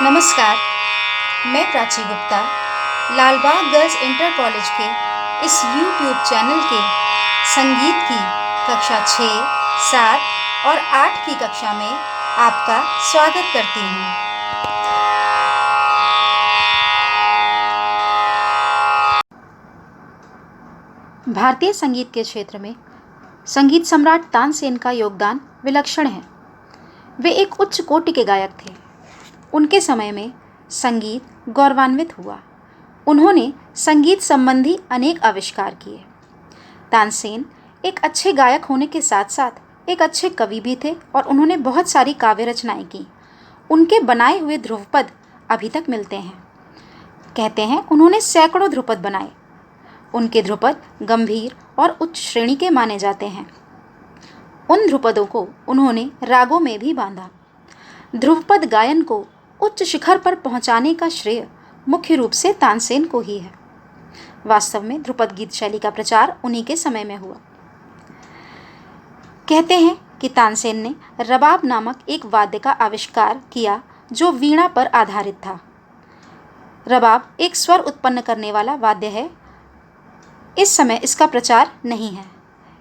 नमस्कार, मैं Prachi Gupta Lalbagh girls inter college के इस YouTube चैनल के संगीत की कक्षा 6, 7 और 8 की कक्षा में आपका स्वागत करती हूँ। भारतीय संगीत के क्षेत्र में संगीत सम्राट तानसेन का योगदान विलक्षण है। वे एक उच्च कोटि के गायक थे। उनके समय में संगीत गौरवान्वित हुआ। उन्होंने संगीत संबंधी अनेक आविष्कार किए। तानसेन एक अच्छे गायक होने के साथ साथ एक अच्छे कवि भी थे और उन्होंने बहुत सारी काव्य रचनाएं की। उनके बनाए हुए ध्रुवपद अभी तक मिलते हैं। कहते हैं उन्होंने सैकड़ों ध्रुपद बनाए। उनके ध्रुपद गंभीर और उच्च श्रेणी के माने जाते हैं। उन ध्रुपदों को उन्होंने रागों में भी बांधा। ध्रुवपद गायन को उच्च शिखर पर पहुंचाने का श्रेय मुख्य रूप से तानसेन को ही है। वास्तव में ध्रुपद गीत शैली का प्रचार उन्हीं के समय में हुआ। कहते हैं कि तानसेन ने रबाब नामक एक वाद्य का आविष्कार किया जो वीणा पर आधारित था। रबाब एक स्वर उत्पन्न करने वाला वाद्य है। इस समय इसका प्रचार नहीं है।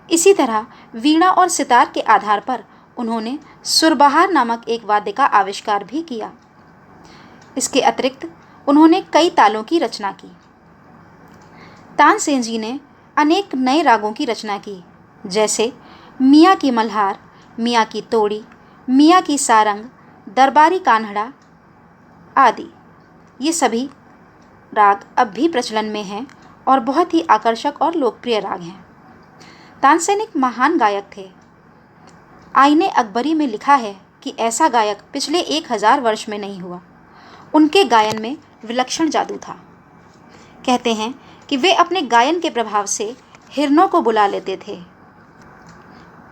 इसी तरह वीणा और सितार के आधार पर उन्होंने सुरबहार नामक एक वाद्य का आविष्कार भी किया। इसके अतिरिक्त उन्होंने कई तालों की रचना की। तानसेन जी ने अनेक नए रागों की रचना की, जैसे मियाँ की मल्हार, मियाँ की तोड़ी, मियाँ की सारंग, दरबारी कान्हड़ा आदि। ये सभी राग अब भी प्रचलन में हैं और बहुत ही आकर्षक और लोकप्रिय राग हैं। तानसेन एक महान गायक थे। आईने अकबरी में लिखा है कि ऐसा गायक पिछले 1000 वर्ष में नहीं हुआ। उनके गायन में विलक्षण जादू था। कहते हैं कि वे अपने गायन के प्रभाव से हिरणों को बुला लेते थे,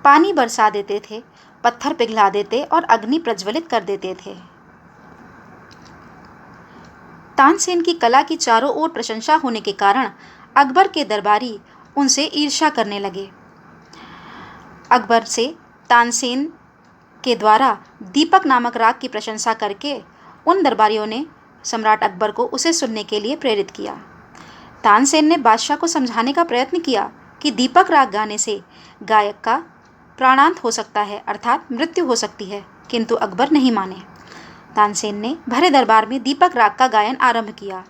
पानी बरसा देते थे, पत्थर पिघला देते और अग्नि प्रज्वलित कर देते थे। तानसेन की कला की चारों ओर प्रशंसा होने के कारण अकबर के दरबारी उनसे ईर्ष्या करने लगे। अकबर से तानसेन के द्वारा दीपक नामक राग की प्रशंसा करके उन दरबारियों ने सम्राट अकबर को उसे सुनने के लिए प्रेरित किया। तानसेन ने बादशाह को समझाने का प्रयत्न किया कि दीपक राग गाने से गायक का प्राणांत हो सकता है, अर्थात मृत्यु हो सकती है, किंतु अकबर नहीं माने। तानसेन ने भरे दरबार में दीपक राग का गायन आरंभ किया।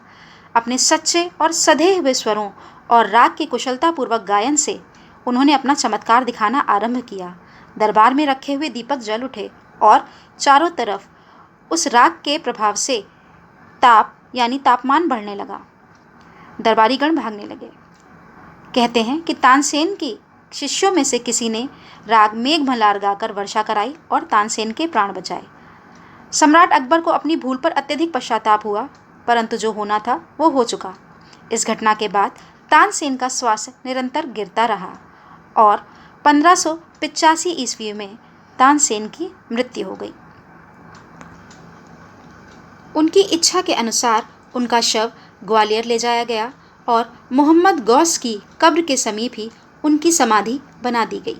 अपने सच्चे और सधे हुए स्वरों और राग के कुशलतापूर्वक गायन से उन्होंने अपना चमत्कार दिखाना आरंभ किया। दरबार में रखे हुए दीपक जल उठे और चारों तरफ उस राग के प्रभाव से ताप यानी तापमान बढ़ने लगा। दरबारीगण भागने लगे। कहते हैं कि तानसेन की शिष्यों में से किसी ने राग मेघ मल्हार गाकर वर्षा कराई और तानसेन के प्राण बचाए। सम्राट अकबर को अपनी भूल पर अत्यधिक पश्चाताप हुआ, परंतु जो होना था वो हो चुका। इस घटना के बाद तानसेन का स्वास्थ्य निरंतर गिरता रहा और 1585 ईस्वी में तानसेन की मृत्यु हो गई। उनकी इच्छा के अनुसार उनका शव ग्वालियर ले जाया गया और मोहम्मद गौस की कब्र के समीप ही उनकी समाधि बना दी गई।